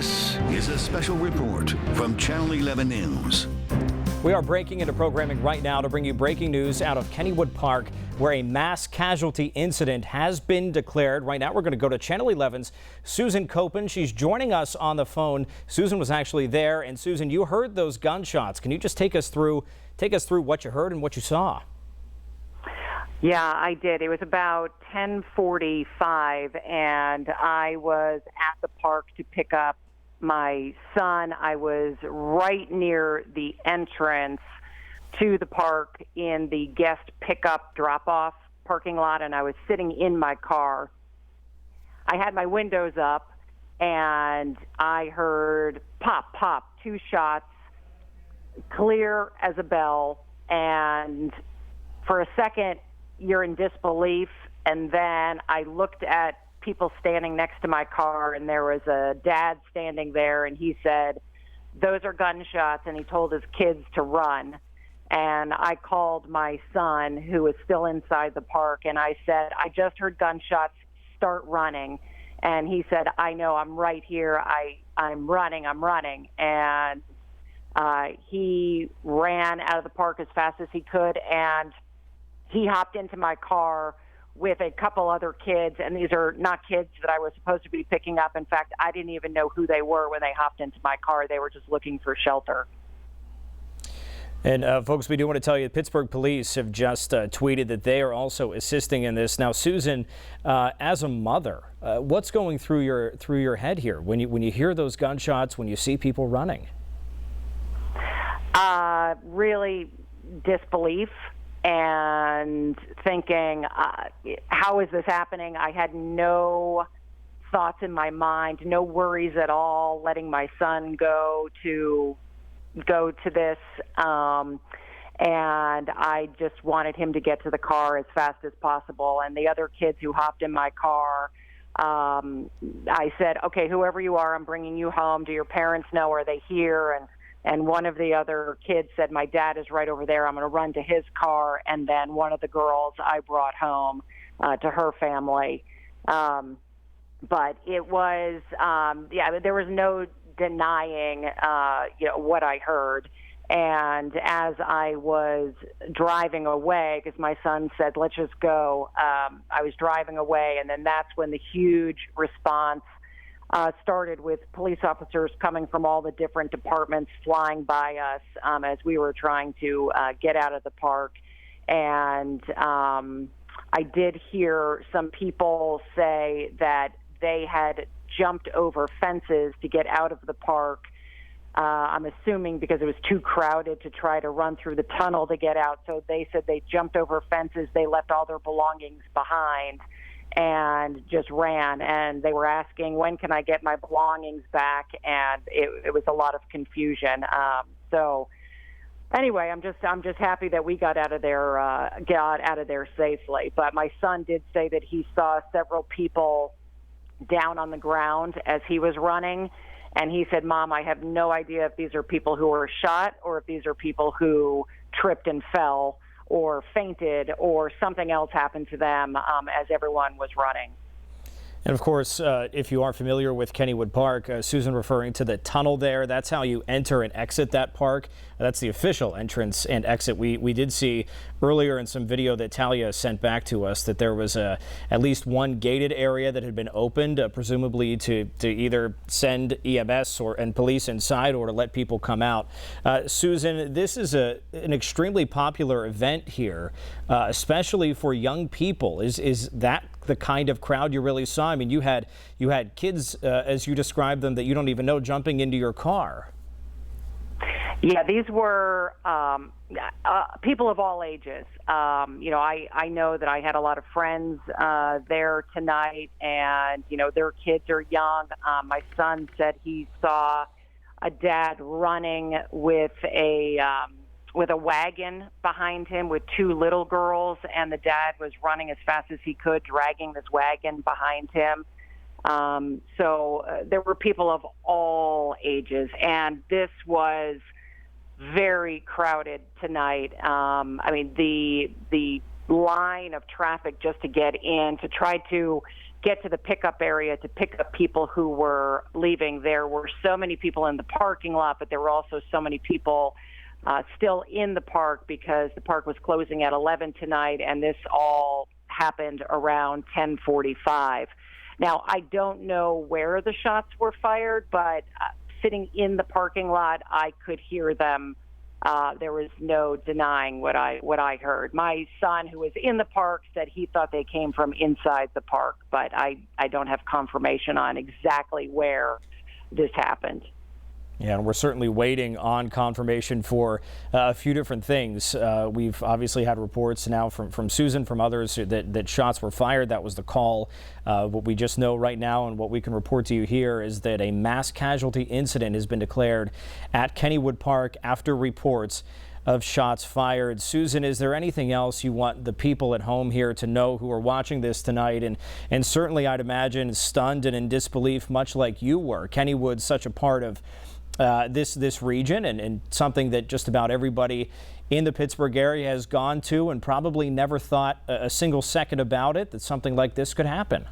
This is a special report from Channel 11 News. We are breaking into programming right now to bring you breaking news out of Kennywood Park, where a mass casualty incident has been declared. Right now, we're going to go to Channel 11's Susan Koeppen. She's joining us on the phone. Susan was actually there. And Susan, you heard those gunshots. Can you just take us through what you heard and what you saw? Yeah, I did. It was about 10:45, and I was at the park to pick up my son. I was right near the entrance to the park in the guest pickup drop-off parking lot, and I was sitting in my car. I had my windows up, and I heard pop, pop, 2 shots, clear as a bell, and for a second, you're in disbelief, and then I looked at people standing next to my car, and there was a dad standing there, and he said, "Those are gunshots," and he told his kids to run. And I called my son, who was still inside the park, and I said, "I just heard gunshots, start running." And he said, "I know, I'm right here, I'm running. And he ran out of the park as fast as he could, and he hopped into my car with a couple other kids, and these are not kids that I was supposed to be picking up. In fact, I didn't even know who they were when they hopped into my car. They were just looking for shelter. And folks, we do want to tell you, Pittsburgh police have just tweeted that they are also assisting in this. Now, Susan, as a mother, what's going through your head here when you hear those gunshots, when you see people running? Really disbelief. And thinking, how is this happening? I had no thoughts in my mind, no worries at all, letting my son go to this. And I just wanted him to get to the car as fast as possible. And the other kids who hopped in my car, I said, "Okay, whoever you are, I'm bringing you home. Do your parents know? Are they here?" And one of the other kids said, "My dad is right over there. I'm going to run to his car." And then one of the girls I brought home to her family. But it was, there was no denying, what I heard. And as I was driving away, because my son said, "Let's just go," I was driving away, and then that's when the huge response started, with police officers coming from all the different departments flying by us as we were trying to get out of the park. And I did hear some people say that they had jumped over fences to get out of the park. I'm assuming because it was too crowded to try to run through the tunnel to get out. So they said they jumped over fences, they left all their belongings behind, and just ran. And they were asking, "When can I get my belongings back?" And it was a lot of confusion. So anyway, I'm just happy that we got out of there safely. But my son did say that he saw several people down on the ground as he was running, and he said, "Mom, I have no idea if these are people who were shot or if these are people who tripped and fell or fainted or something else happened to them as everyone was running." And of course, if you are familiar with Kennywood Park, Susan referring to the tunnel there, that's how you enter and exit that park. That's the official entrance and exit. We did see earlier in some video that Talia sent back to us that there was at least one gated area that had been opened, presumably to either send EMS and police inside or to let people come out. Susan, this is an extremely popular event here, especially for young people. Is that the kind of crowd you really saw? I mean, you had kids, as you described them, that you don't even know jumping into your car. Yeah, these were people of all ages. I know that I had a lot of friends there tonight, and, their kids are young. My son said he saw a dad running with a wagon behind him with 2 little girls, and the dad was running as fast as he could, dragging this wagon behind him. So there were people of all ages, and this was very crowded tonight. The line of traffic just to get in, to try to get to the pickup area to pick up people who were leaving. There were so many people in the parking lot, but there were also so many people still in the park because the park was closing at 11 tonight, and this all happened around 10:45. Now, I don't know where the shots were fired, but sitting in the parking lot, I could hear them. There was no denying what I heard. My son, who was in the park, said he thought they came from inside the park, but I don't have confirmation on exactly where this happened. Yeah, and we're certainly waiting on confirmation for a few different things. We've obviously had reports now from Susan, from others, that shots were fired. That was the call. What we just know right now and what we can report to you here is that a mass casualty incident has been declared at Kennywood Park after reports of shots fired. Susan, is there anything else you want the people at home here to know who are watching this tonight? And certainly, I'd imagine, stunned and in disbelief, much like you were. Kennywood's such a part of this region and something that just about everybody in the Pittsburgh area has gone to and probably never thought a single second about it, that something like this could happen.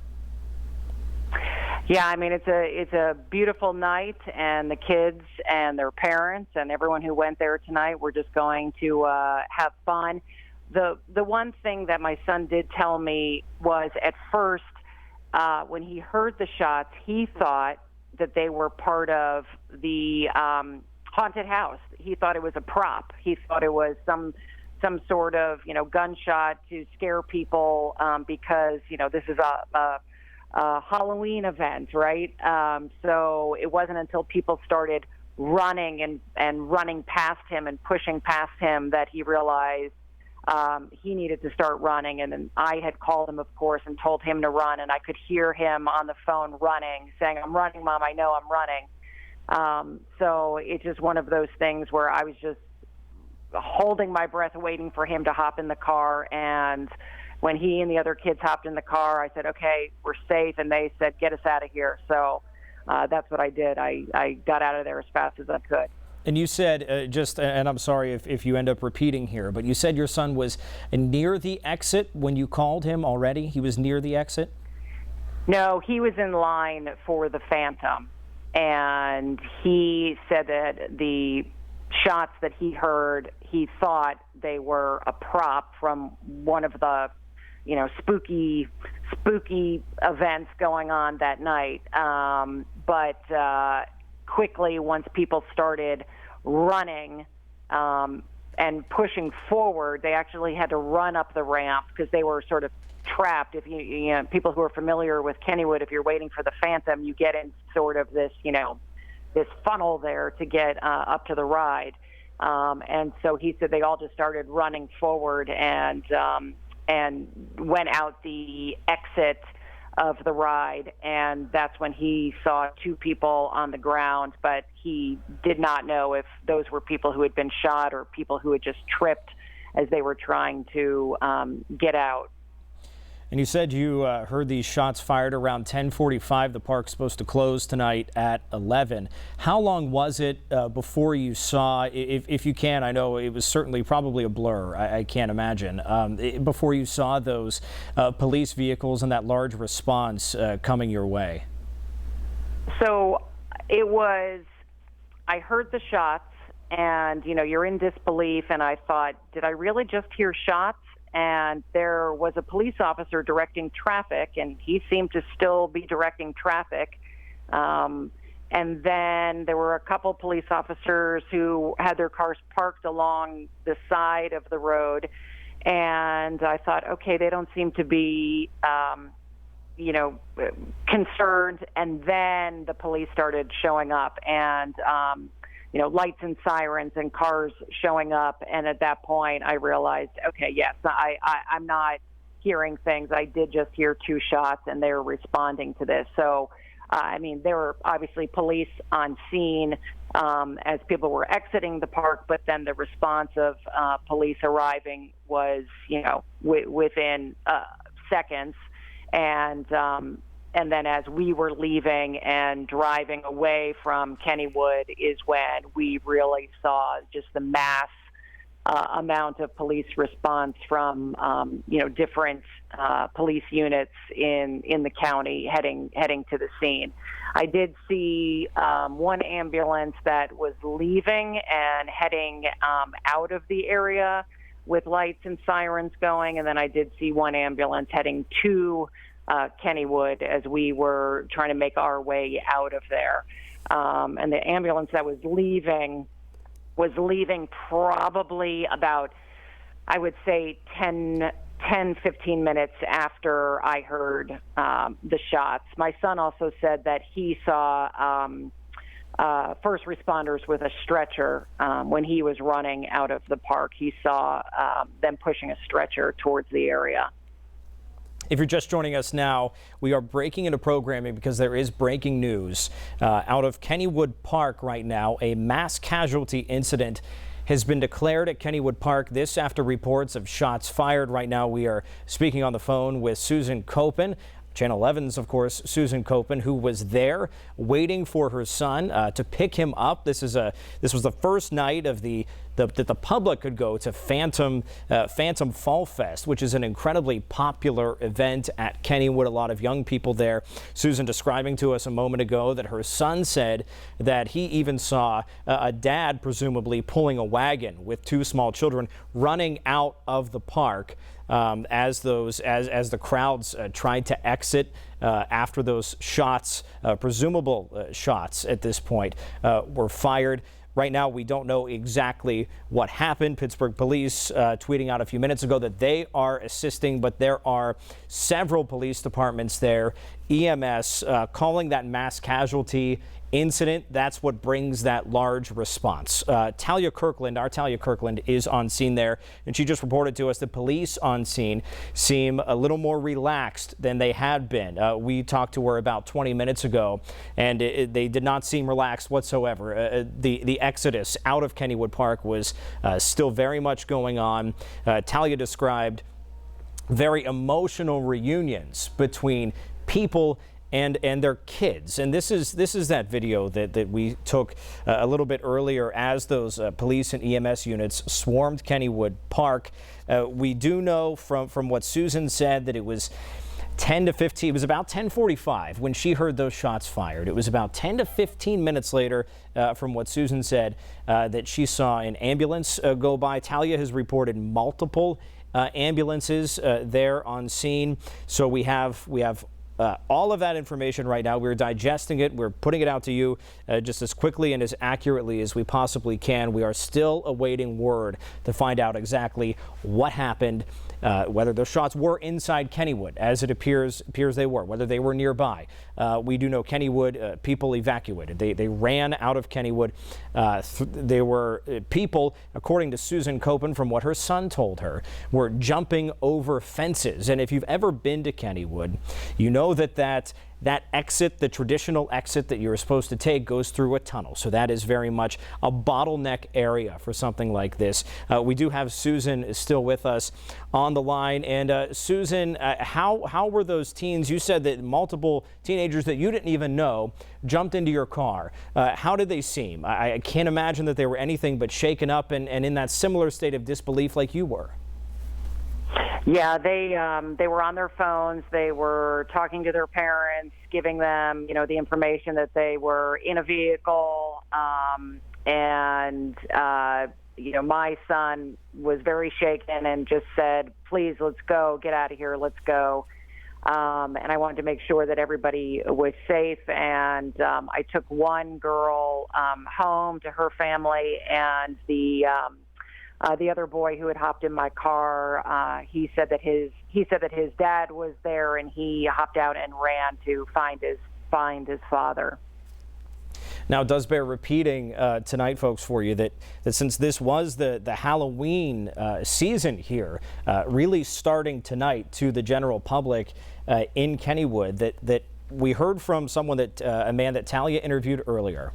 Yeah, I mean, it's a beautiful night, and the kids and their parents and everyone who went there tonight were just going to have fun. The one thing that my son did tell me was at first when he heard the shots, he thought that they were part of the haunted house. He thought it was a prop. He thought it was some sort of, gunshot to scare people because, this is a Halloween event, right? So it wasn't until people started running and running past him and pushing past him that he realized he needed to start running. And then I had called him, of course, and told him to run. And I could hear him on the phone running, saying, "I'm running, Mom. I know I'm running." So it's just one of those things where I was just holding my breath, waiting for him to hop in the car. And when he and the other kids hopped in the car, I said, "Okay, we're safe." And they said, "Get us out of here." So that's what I did. I got out of there as fast as I could. And you said, and I'm sorry if you end up repeating here, but you said your son was near the exit when you called him already? He was near the exit? No, he was in line for the Phantom. And he said that the shots that he heard, he thought they were a prop from one of the, spooky events going on that night. But quickly, once people started running and pushing forward, they actually had to run up the ramp because they were sort of trapped. If people who are familiar with Kennywood, if you're waiting for the Phantom, you get in sort of this, this funnel there to get up to the ride. And so he said they all just started running forward and went out the exit of the ride, and that's when he saw two people on the ground, but he did not know if those were people who had been shot or people who had just tripped as they were trying to get out. And you said you heard these shots fired around 10:45. The park's supposed to close tonight at 11. How long was it before you saw, if you can, I know it was certainly probably a blur, I can't imagine, before you saw those police vehicles and that large response coming your way? So I heard the shots, and, you're in disbelief, and I thought, did I really just hear shots? And there was a police officer directing traffic, and he seemed to still be directing traffic. And then there were a couple police officers who had their cars parked along the side of the road. And I thought, okay, they don't seem to be, concerned. And then the police started showing up, and lights and sirens and cars showing up. And at that point, I realized, okay, yes, I'm not hearing things. I did just hear two shots, and they were responding to this. So, there were obviously police on scene as people were exiting the park, but then the response of police arriving was, within seconds. And then as we were leaving and driving away from Kennywood is when we really saw just the mass amount of police response from different police units in the county heading to the scene. I did see one ambulance that was leaving and heading out of the area with lights and sirens going, and then I did see one ambulance heading to Kennywood as we were trying to make our way out of there. And the ambulance that was leaving probably about, I would say, 10, 15 minutes after I heard the shots. My son also said that he saw first responders with a stretcher when he was running out of the park. He saw them pushing a stretcher towards the area. If you're just joining us now, we are breaking into programming because there is breaking news out of Kennywood Park right now. A mass casualty incident has been declared at Kennywood Park. This after reports of shots fired. Right now we are speaking on the phone with Susan Koeppen, Channel 11's, of course, Susan Koeppen, who was there waiting for her son to pick him up. This was the first night of that the public could go to Phantom Fall Fest, which is an incredibly popular event at Kennywood. A lot of young people there. Susan describing to us a moment ago that her son said that he even saw a dad presumably pulling a wagon with two small children running out of the park. As the crowds tried to exit after those shots, presumable shots at this point, were fired. Right now, we don't know exactly what happened. Pittsburgh police tweeting out a few minutes ago that they are assisting, but there are several police departments there. EMS calling that mass casualty incident. That's what brings that large response. Talia Kirkland, our Talia Kirkland, is on scene there, and she just reported to us that police on scene seem a little more relaxed than they had been. We talked to her about 20 minutes ago, and they did not seem relaxed whatsoever. The exodus out of Kennywood Park was still very much going on. Talia described very emotional reunions between people and their kids. And this is that video that we took a little bit earlier as those police and EMS units swarmed Kennywood Park. We do know from what Susan said that it was 10 to 15. It was about 10:45 when she heard those shots fired. It was about 10 to 15 minutes later, from what Susan said, that she saw an ambulance go by. Talia has reported multiple ambulances there on scene. So we have all of that information right now. We're digesting it. We're putting it out to you just as quickly and as accurately as we possibly can. We are still awaiting word to find out exactly what happened, whether those shots were inside Kennywood, as it appears they were, whether they were nearby. We do know Kennywood, people evacuated. They ran out of Kennywood. There were people, according to Susan Koeppen, from what her son told her, were jumping over fences. And if you've ever been to Kennywood, you know that exit, the traditional exit that you're supposed to take, goes through a tunnel. So that is very much a bottleneck area for something like this. We do have Susan still with us on the line. And Susan, how were those teens? You said that multiple teenagers that you didn't even know jumped into your car. How did they seem? I can't imagine that they were anything but shaken up and in that similar state of disbelief like you were. Yeah, they were on their phones. They were talking to their parents, giving them, the information that they were in a vehicle. My son was very shaken and just said, "Please, let's go. Get out of here. Let's go." And I wanted to make sure that everybody was safe. And I took one girl home to her family, and the other boy who had hopped in my car, he said that his dad was there, and he hopped out and ran to find his father. Now, it does bear repeating tonight, folks, for you that since this was the Halloween season here, really starting tonight to the general public in Kennywood, that we heard from someone a man that Talia interviewed earlier,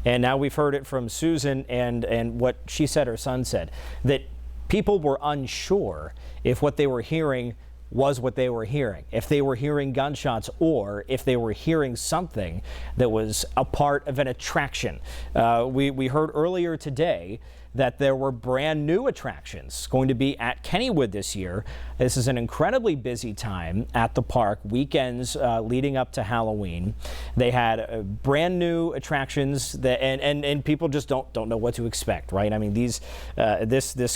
and now we've heard it from Susan and what she said her son said, that people were unsure if what they were hearing was what they were hearing, if they were hearing gunshots or if they were hearing something that was a part of an attraction. We heard earlier today that there were brand new attractions going to be at Kennywood this year. This is an incredibly busy time at the park, weekends leading up to Halloween. They had brand new attractions that, and people just don't know what to expect, right? I mean, this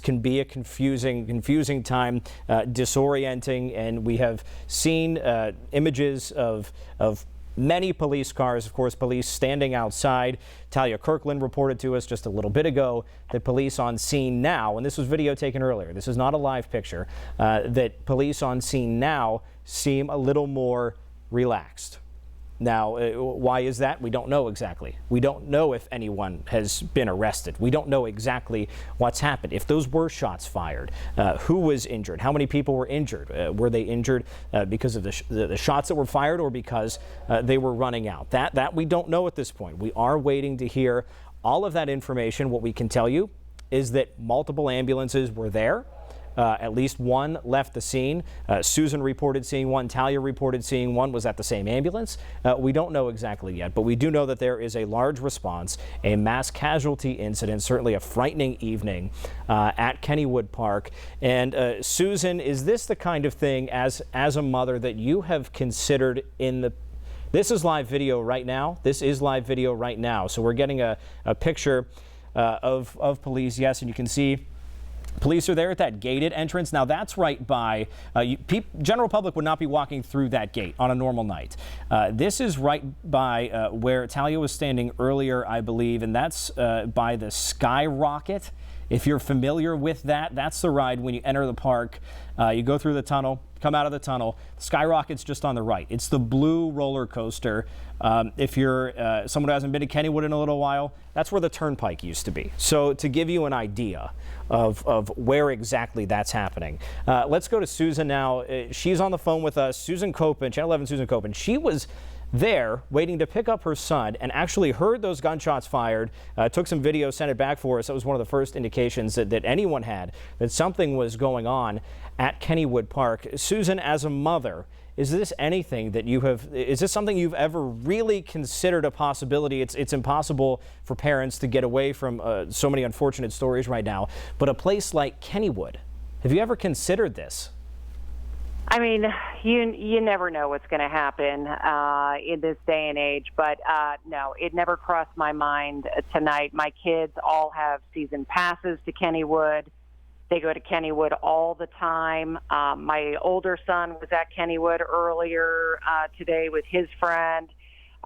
can be a confusing time, disorienting, and we have seen images of many police cars, of course, police standing outside. Talia Kirkland reported to us just a little bit ago that police on scene now, and this was video taken earlier, this is not a live picture, that police on scene now seem a little more relaxed. Now, why is that? We don't know exactly. We don't know if anyone has been arrested. We don't know exactly what's happened. If those were shots fired, who was injured? How many people were injured? Were they injured because of the shots that were fired or because they were running out? That we don't know at this point. We are waiting to hear all of that information. What we can tell you is that multiple ambulances were there. At least one left the scene. Susan reported seeing one. Talia reported seeing one. Was that the same ambulance? We don't know exactly yet, but we do know that there is a large response, a mass casualty incident, certainly a frightening evening at Kennywood Park. And Susan, is this the kind of thing as a mother that you have considered in the This is live video right now. This is live video right now. So we're getting a picture of police, yes, and you can see police are there at that gated entrance. Now that's right by, general public would not be walking through that gate on a normal night. This is right by where Talia was standing earlier, I believe, and that's by the Skyrocket. If you're familiar with that, that's the ride when you enter the park. You go through the tunnel, come out of the tunnel. Skyrocket's just on the right. It's the blue roller coaster. If you're someone who hasn't been to Kennywood in a little while, that's where the turnpike used to be. So to give you an idea of where exactly that's happening, let's go to Susan now. She's on the phone with us. Susan Koeppen, Channel 11 Susan Koeppen. She was there waiting to pick up her son and actually heard those gunshots fired, took some video, sent it back for us. That was one of the first indications that anyone had that something was going on at Kennywood Park. Susan, as a mother, is this anything that is this something you've ever really considered a possibility? It's impossible for parents to get away from so many unfortunate stories right now, but a place like Kennywood, have you ever considered this? I mean, you never know what's going to happen in this day and age, but no, it never crossed my mind tonight. My kids all have season passes to Kennywood. They go to Kennywood all the time. My older son was at Kennywood earlier today with his friend.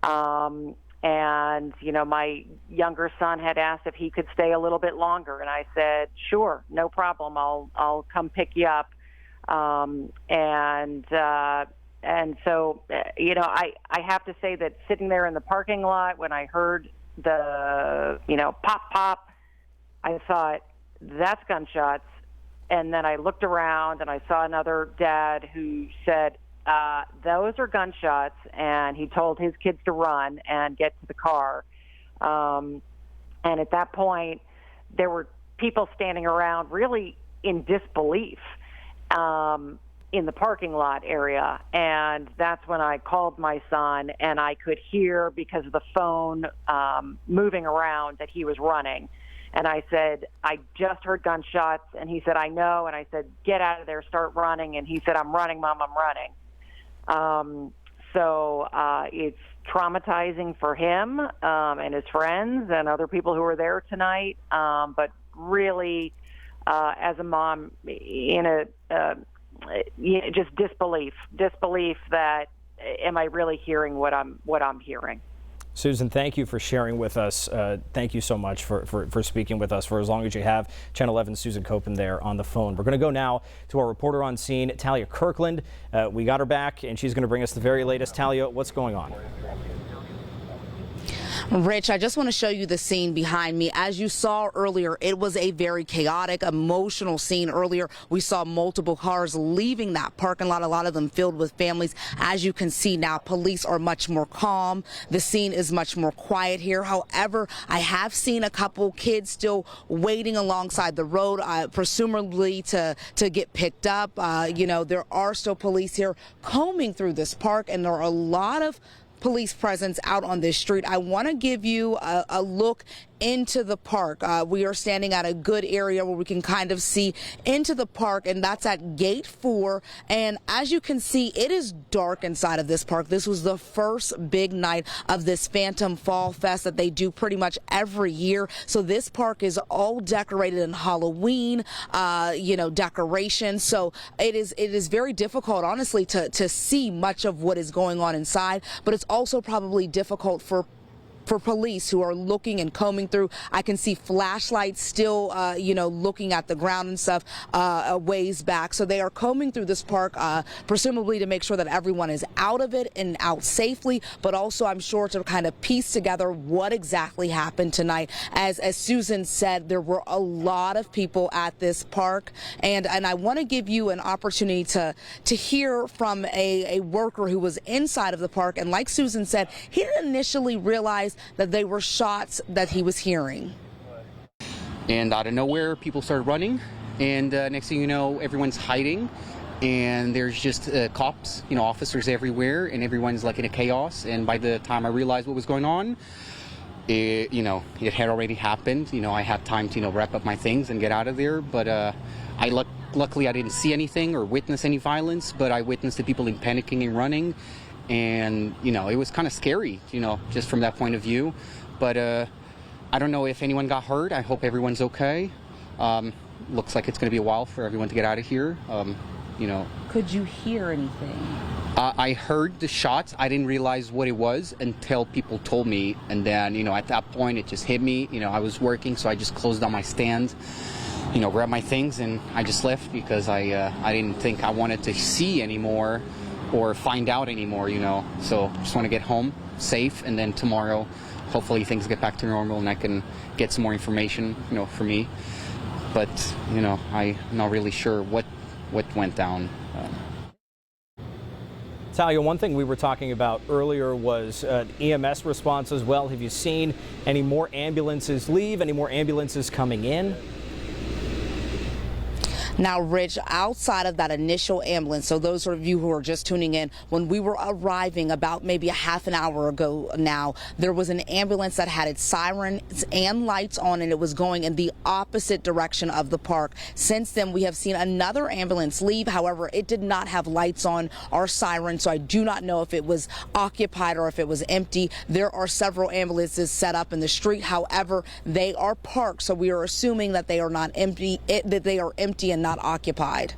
And, you know, my younger son had asked if he could stay a little bit longer. And I said, sure, no problem. I'll come pick you up. And so, you know, I have to say that sitting there in the parking lot when I heard the, you know, pop, I thought, that's gunshots. And then I looked around and I saw another dad who said, those are gunshots. And he told his kids to run and get to the car. And at that point, there were people standing around really in disbelief in the parking lot area. And that's when I called my son, and I could hear, because of the phone moving around, that he was running. And I said, I just heard gunshots. And he said, I know. And I said, get out of there, start running. And he said, I'm running, Mom, I'm running. So it's traumatizing for him and his friends and other people who were there tonight. But really, as a mom, in just disbelief that, am I really hearing what I'm hearing? Susan, thank you for sharing with us. Thank you so much for speaking with us for as long as you have. Channel 11 Susan Koeppen there on the phone. We're going to go now to our reporter on scene, Talia Kirkland. We got her back, and she's going to bring us the very latest. Talia, what's going on? Rich, I just want to show you the scene behind me. As you saw earlier, it was a very chaotic, emotional scene earlier. We saw multiple cars leaving that parking lot, a lot of them filled with families. As you can see now, police are much more calm. The scene is much more quiet here. However, I have seen a couple kids still waiting alongside the road, presumably to get picked up. You know, there are still police here combing through this park, and there are a lot of police presence out on this street. I want to give you a look into the park. We are standing at a good area where we can kind of see into the park, and that's at gate 4. And as you can see, it is dark inside of this park. This was the first big night of this Phantom Fall Fest that they do pretty much every year. So this park is all decorated in Halloween, decorations. So it is very difficult, honestly, to see much of what is going on inside, but it's also probably difficult for police who are looking and combing through. I can see flashlights still, looking at the ground and stuff a ways back. So they are combing through this park, presumably to make sure that everyone is out of it and out safely, but also I'm sure to kind of piece together what exactly happened tonight. As Susan said, there were a lot of people at this park, and I want to give you an opportunity to hear from a worker who was inside of the park, and like Susan said, he didn't initially realize that they were shots that he was hearing. And out of nowhere, people started running, and next thing you know, everyone's hiding, and there's just cops, officers everywhere, and everyone's like in a chaos. And by the time I realized what was going on, it had already happened. I had time to wrap up my things and get out of there. But luckily I didn't see anything or witness any violence, but I witnessed the people panicking and running. And, it was kind of scary, just from that point of view. But I don't know if anyone got hurt. I hope everyone's okay. Looks like it's going to be a while for everyone to get out of here. Could you hear anything? I heard the shots. I didn't realize what it was until people told me. And then, at that point, it just hit me. I was working, so I just closed down my stand, grabbed my things, and I just left because I didn't think I wanted to see anymore or find out anymore, So I just want to get home safe, and then tomorrow, hopefully things get back to normal and I can get some more information, for me. But, I'm not really sure what went down. Talia, one thing we were talking about earlier was EMS response as well. Have you seen any more ambulances leave, any more ambulances coming in? Now, Rich, outside of that initial ambulance, so those of you who are just tuning in, when we were arriving about maybe a half an hour ago now, there was an ambulance that had its sirens and lights on, and it was going in the opposite direction of the park. Since then, we have seen another ambulance leave. However, it did not have lights on or sirens, so I do not know if it was occupied or if it was empty. There are several ambulances set up in the street. However, they are parked, so we are assuming that they are not empty, that they are empty and not occupied.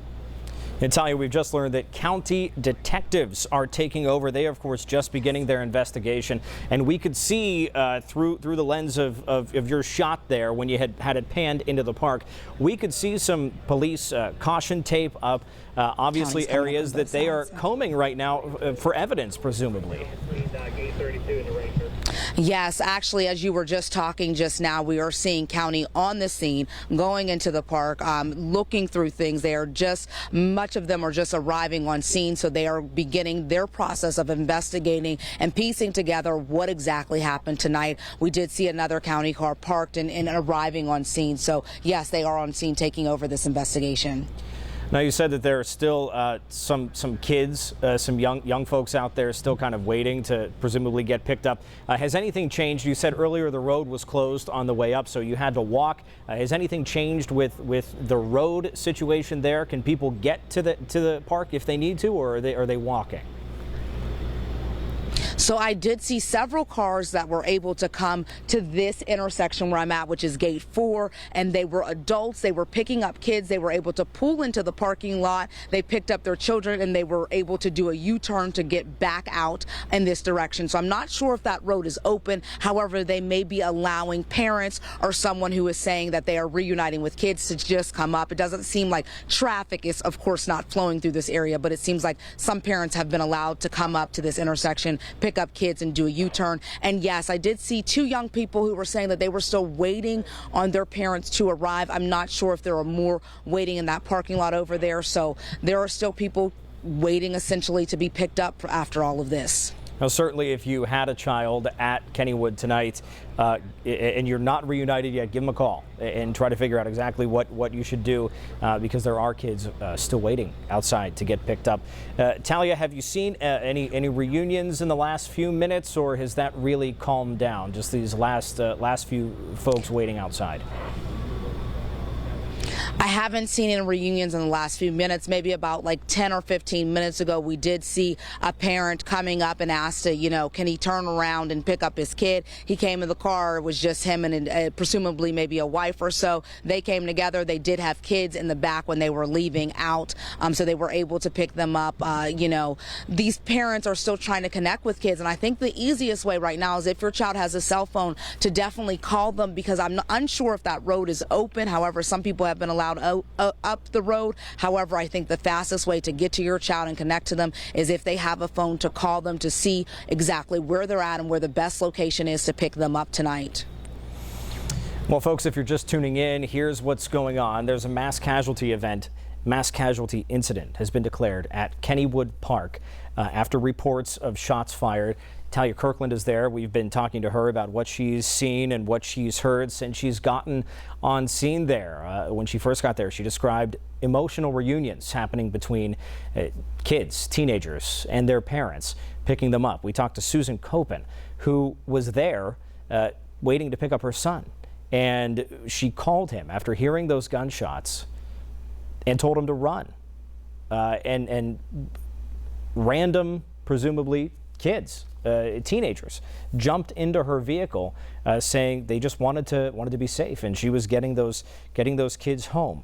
And Talia, we've just learned that county detectives are taking over. They are, of course, just beginning their investigation. And we could see through the lens of your shot there when you had it panned into the park, we could see some police caution tape up, obviously areas that they are combing right now for evidence, presumably. Yes, actually, as you were just talking just now, we are seeing county on the scene, going into the park, looking through things. They are just, much of them are just arriving on scene, so they are beginning their process of investigating and piecing together what exactly happened tonight. We did see another county car parked and arriving on scene. So, yes, they are on scene taking over this investigation. Now, you said that there are still some kids, some young folks out there still kind of waiting to presumably get picked up. Has anything changed? You said earlier the road was closed on the way up, so you had to walk. Has anything changed with the road situation there? Can people get to the park if they need to, or are they walking? So I did see several cars that were able to come to this intersection where I'm at, which is gate 4, and they were adults. They were picking up kids. They were able to pull into the parking lot. They picked up their children, and they were able to do a U-turn to get back out in this direction. So I'm not sure if that road is open. However, they may be allowing parents or someone who is saying that they are reuniting with kids to just come up. It doesn't seem like traffic is, of course, not flowing through this area, but it seems like some parents have been allowed to come up to this intersection, pick up kids, and do a U-turn. And yes, I did see 2 young people who were saying that they were still waiting on their parents to arrive. I'm not sure if there are more waiting in that parking lot over there. So there are still people waiting essentially to be picked up after all of this. Now, certainly, if you had a child at Kennywood tonight and you're not reunited yet, give them a call and try to figure out exactly what you should do because there are kids still waiting outside to get picked up. Talia, have you seen any reunions in the last few minutes, or has that really calmed down? Just these last few folks waiting outside. I haven't seen any reunions in the last few minutes. Maybe about like 10 or 15 minutes ago, we did see a parent coming up and asked to, can he turn around and pick up his kid? He came in the car. It was just him and presumably maybe a wife or so. They came together. They did have kids in the back when they were leaving out, so they were able to pick them up. These parents are still trying to connect with kids, and I think the easiest way right now is if your child has a cell phone to definitely call them, because I'm unsure if that road is open. However, some people have been allowed up the road. However, I think the fastest way to get to your child and connect to them is if they have a phone, to call them to see exactly where they're at and where the best location is to pick them up tonight. Well, folks, if you're just tuning in, here's what's going on. There's a mass casualty incident has been declared at Kennywood Park after reports of shots fired. Talia Kirkland is there. We've been talking to her about what she's seen and what she's heard since she's gotten on scene there. When she first got there, she described emotional reunions happening between kids, teenagers, and their parents, picking them up. We talked to Susan Koeppen, who was there waiting to pick up her son. And she called him after hearing those gunshots and told him to run. And random, presumably, kids, teenagers, jumped into her vehicle, saying they just wanted to be safe, and she was getting those kids home.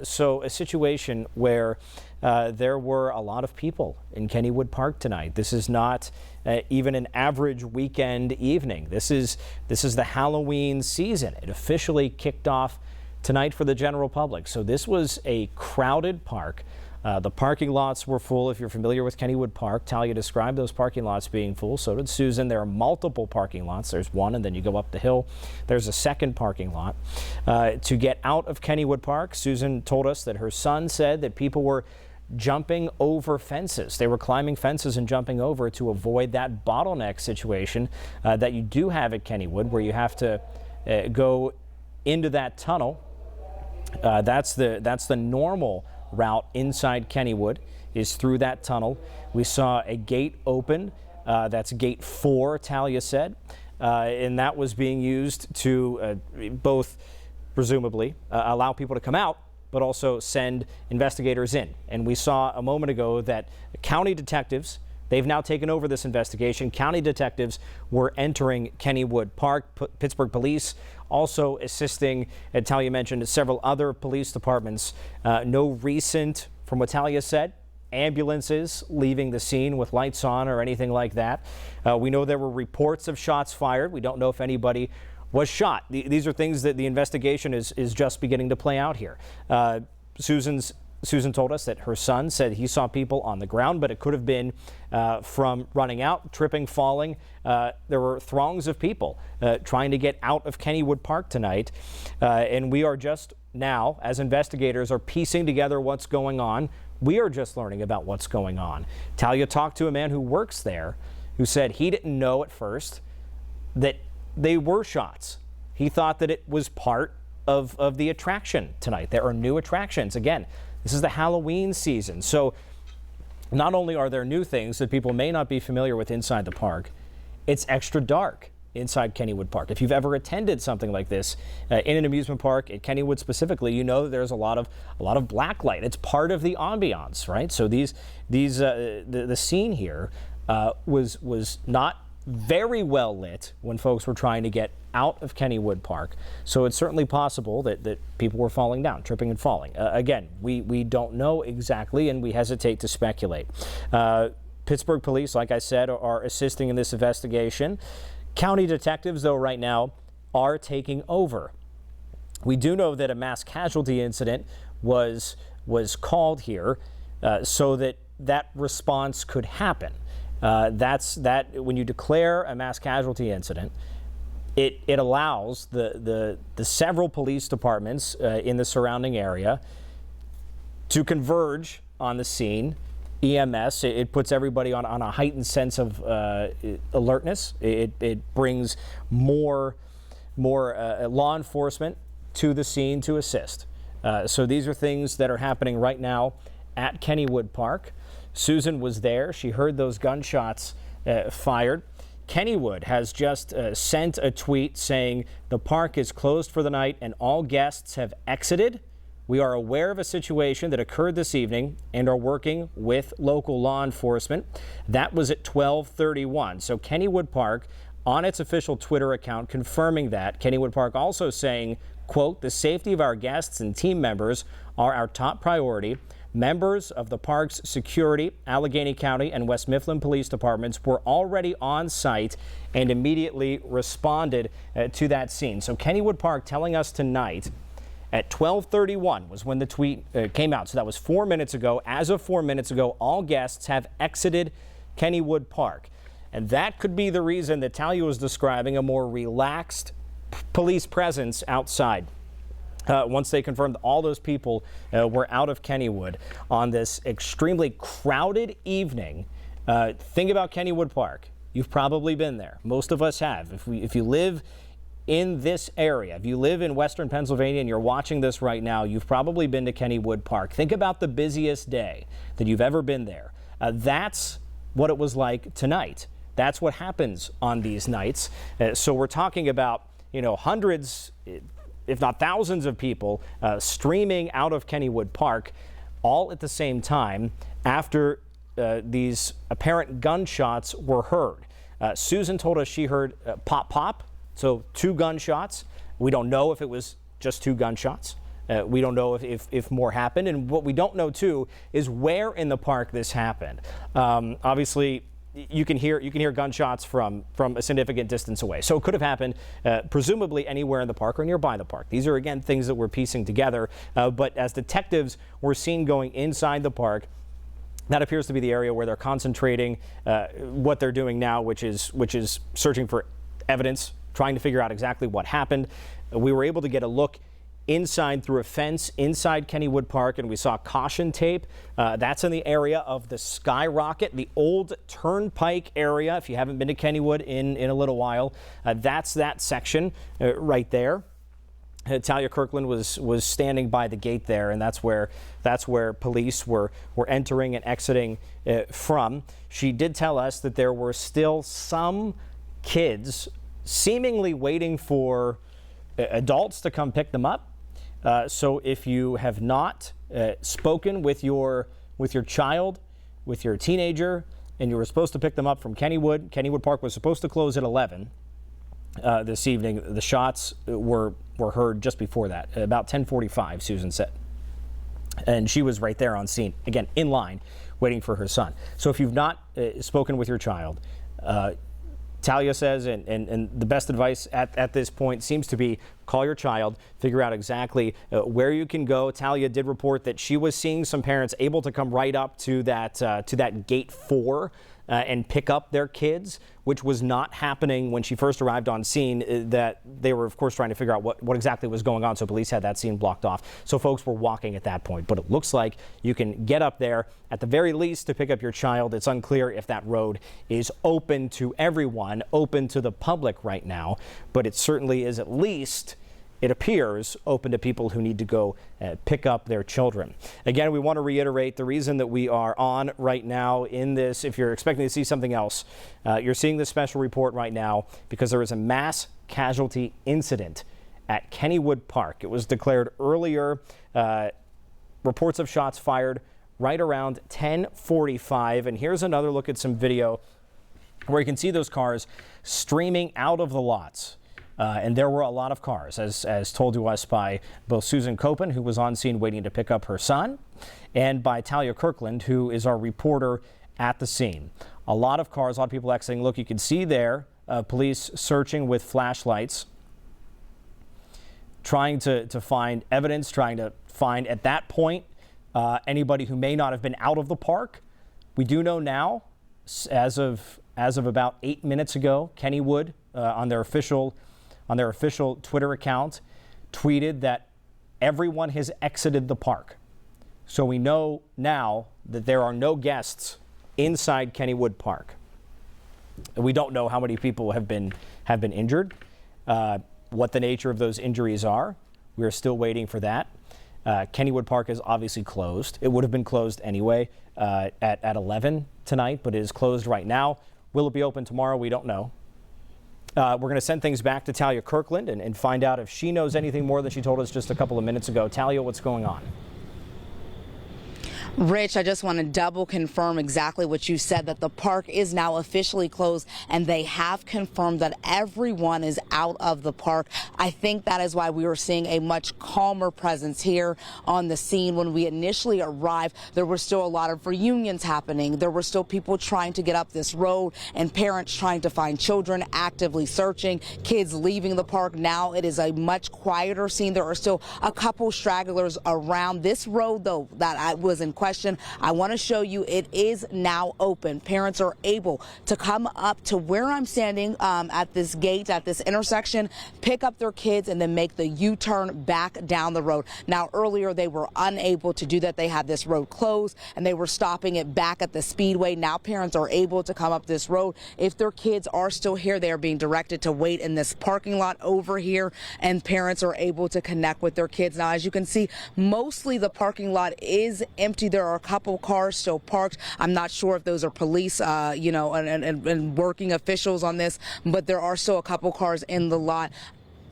So a situation where there were a lot of people in Kennywood Park tonight. This is not even an average weekend evening. This is the Halloween season. It officially kicked off tonight for the general public. So this was a crowded park. The parking lots were full. If you're familiar with Kennywood Park, Talia described those parking lots being full. So did Susan. There are multiple parking lots. There's one, and then you go up the hill. There's a second parking lot. To get out of Kennywood Park, Susan told us that her son said that people were jumping over fences. They were climbing fences and jumping over to avoid that bottleneck situation that you do have at Kennywood, where you have to go into that tunnel. That's the normal route inside Kennywood, is through that tunnel. We saw a gate open. That's gate 4, Talia said, and that was being used to both presumably allow people to come out, but also send investigators in. And we saw a moment ago that county detectives, they've now taken over this investigation. County detectives were entering Kennywood Park. Pittsburgh police also assisting, as Talia mentioned, several other police departments. No recent, from what Talia said, ambulances leaving the scene with lights on or anything like that. We know there were reports of shots fired. We don't know if anybody was shot. These are things that the investigation is just beginning to play out here. Susan told us that her son said he saw people on the ground, but it could have been from running out, tripping, falling. There were throngs of people trying to get out of Kennywood Park tonight. And we are just now, as investigators, are piecing together what's going on. We are just learning about what's going on. Talia talked to a man who works there who said he didn't know at first that they were shots. He thought that it was part of the attraction tonight. There are new attractions. Again, this is the Halloween season. So not only are there new things that people may not be familiar with inside the park, it's extra dark inside Kennywood Park. If you've ever attended something like this in an amusement park at Kennywood specifically, you know that there's a lot of black light. It's part of the ambiance, right? So the scene here was not very well lit when folks were trying to get out of Kennywood Park. So it's certainly possible that people were falling down, tripping and falling. Again, we don't know exactly, and we hesitate to speculate. Pittsburgh police, like I said, are assisting in this investigation. County detectives, though, right now are taking over. We do know that a mass casualty incident was called here so that response could happen. When you declare a mass casualty incident, it allows the several police departments in the surrounding area to converge on the scene EMS. It puts everybody on a heightened sense of alertness. It brings more law enforcement to the scene to assist. So these are things that are happening right now at Kennywood Park. Susan was there. She heard those gunshots fired. Kennywood has just sent a tweet saying the park is closed for the night and all guests have exited. We are aware of a situation that occurred this evening and are working with local law enforcement. That was at 12:31. So Kennywood Park on its official Twitter account confirming that. Kennywood Park also saying, quote, the safety of our guests and team members are our top priority. Members of the park's security, Allegheny County and West Mifflin Police Departments were already on site and immediately responded to that scene. So Kennywood Park telling us tonight at 12:31 was when the tweet came out. So that was 4 minutes ago. As of 4 minutes ago, all guests have exited Kennywood Park. And that could be the reason that Talia was describing a more relaxed police presence outside. Once they confirmed all those people were out of Kennywood on this extremely crowded evening. Think about Kennywood Park. You've probably been there. Most of us have. If you live in this area, if you live in Western Pennsylvania and you're watching this right now, you've probably been to Kennywood Park. Think about the busiest day that you've ever been there. That's what it was like tonight. That's what happens on these nights. So we're talking about, hundreds, if not thousands of people streaming out of Kennywood Park all at the same time after these apparent gunshots were heard. Susan told us she heard pop, pop, so 2 gunshots. We don't know if it was just 2 gunshots. We don't know if more happened. And what we don't know, too, is where in the park this happened. Obviously, you can hear gunshots from a significant distance away. So it could have happened presumably anywhere in the park or nearby the park. These are, again, things that we're piecing together. But as detectives were seen going inside the park, that appears to be the area where they're concentrating what they're doing now, which is searching for evidence, trying to figure out exactly what happened. We were able to get a look inside through a fence inside Kennywood Park, and we saw caution tape. That's in the area of the Skyrocket, the old Turnpike area. If you haven't been to Kennywood in a little while, that's that section right there. Talia Kirkland was standing by the gate there, and that's where police were entering and exiting from. She did tell us that there were still some kids seemingly waiting for adults to come pick them up. So if you have not spoken with your child, with your teenager, and you were supposed to pick them up from Kennywood Park was supposed to close at 11 this evening. The shots were heard just before that, about 10:45, Susan said. And she was right there on scene, again, in line, waiting for her son. So if you've not spoken with your child, Talia says, and the best advice at this point seems to be call your child, figure out exactly where you can go. Talia did report that she was seeing some parents able to come right up to that gate 4 and pick up their kids, which was not happening when she first arrived on scene. That they were, of course, trying to figure out what exactly was going on. So police had that scene blocked off. So folks were walking at that point. But it looks like you can get up there at the very least to pick up your child. It's unclear if that road is open to everyone, open to the public right now. But it certainly is, at least it appears, open to people who need to go pick up their children. Again, we want to reiterate the reason that we are on right now in this. If you're expecting to see something else, you're seeing this special report right now because there is a mass casualty incident at Kennywood Park. It was declared earlier. Reports of shots fired right around 10:45. And here's another look at some video where you can see those cars streaming out of the lots. And there were a lot of cars, as told to us by both Susan Koeppen, who was on scene waiting to pick up her son, and by Talia Kirkland, who is our reporter at the scene. A lot of cars, a lot of people exiting. Look, you can see there police searching with flashlights, trying to find evidence, trying to find at that point anybody who may not have been out of the park. We do know now, as of about 8 minutes ago, Kennywood on their official Twitter account tweeted that everyone has exited the park. So we know now that there are no guests inside Kennywood Park. We don't know how many people have been injured, what the nature of those injuries are. We're still waiting for that. Kennywood Park is obviously closed. It would have been closed anyway at 11 tonight, but it is closed right now. Will it be open tomorrow? We don't know. We're going to send things back to Talia Kirkland and find out if she knows anything more than she told us just a couple of minutes ago. Talia, what's going on? Rich, I just want to double confirm exactly what you said, that the park is now officially closed and they have confirmed that everyone is out of the park. I think that is why we were seeing a much calmer presence here on the scene. When we initially arrived, there were still a lot of reunions happening. There were still people trying to get up this road and parents trying to find children, actively searching, kids leaving the park. Now it is a much quieter scene. There are still a couple stragglers around this road, though, that was in question. I want to show you it is now open. Parents are able to come up to where I'm standing at this gate, at this intersection, pick up their kids and then make the U-turn back down the road. Now, earlier they were unable to do that. They had this road closed and they were stopping it back at the speedway. Now parents are able to come up this road. If their kids are still here, they are being directed to wait in this parking lot over here, and parents are able to connect with their kids. Now, as you can see, mostly the parking lot is empty. There are a couple cars still parked. I'm not sure if those are police, and working officials on this, but there are still a couple cars in the lot.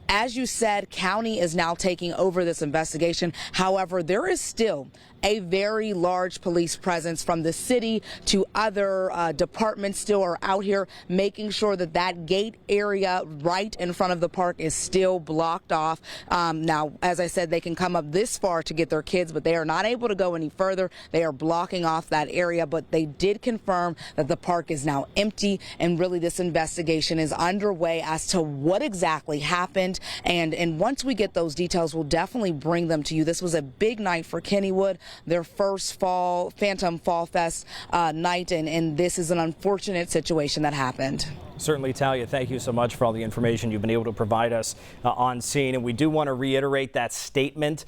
As you said, county is now taking over this investigation. However, there is still a very large police presence from the city to other departments still are out here making sure that that gate area right in front of the park is still blocked off. Now, as I said, they can come up this far to get their kids, but they are not able to go any further. They are blocking off that area, but they did confirm that the park is now empty, and really this investigation is underway as to what exactly happened. And once we get those details, we'll definitely bring them to you. This was a big night for Kennywood, their first Phantom Fall Fest night, and this is an unfortunate situation that happened. Certainly, Talia, thank you so much for all the information you've been able to provide us on scene. And we do want to reiterate that statement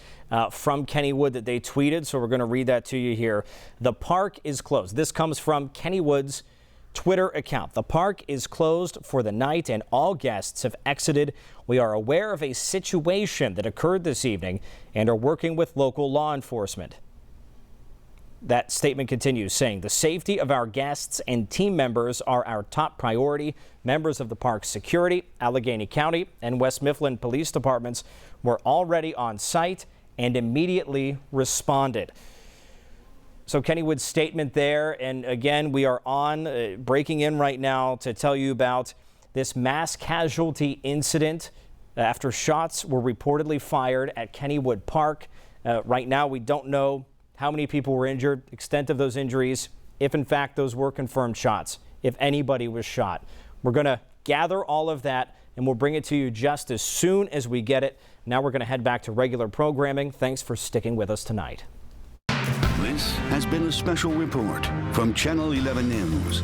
from Kennywood that they tweeted, so we're going to read that to you here. The park is closed. This comes from Kennywood's Twitter account. The park is closed for the night and all guests have exited. We are aware of a situation that occurred this evening and are working with local law enforcement. That statement continues, saying the safety of our guests and team members are our top priority. Members of the park's security, Allegheny County and West Mifflin Police Departments were already on site and immediately responded. So Kennywood's statement there, and again, we are on breaking in right now to tell you about this mass casualty incident after shots were reportedly fired at Kennywood Park. Right now, we don't know how many people were injured, extent of those injuries, if in fact those were confirmed shots, if anybody was shot. We're going to gather all of that and we'll bring it to you just as soon as we get it. Now we're going to head back to regular programming. Thanks for sticking with us tonight. This has been a special report from Channel 11 News.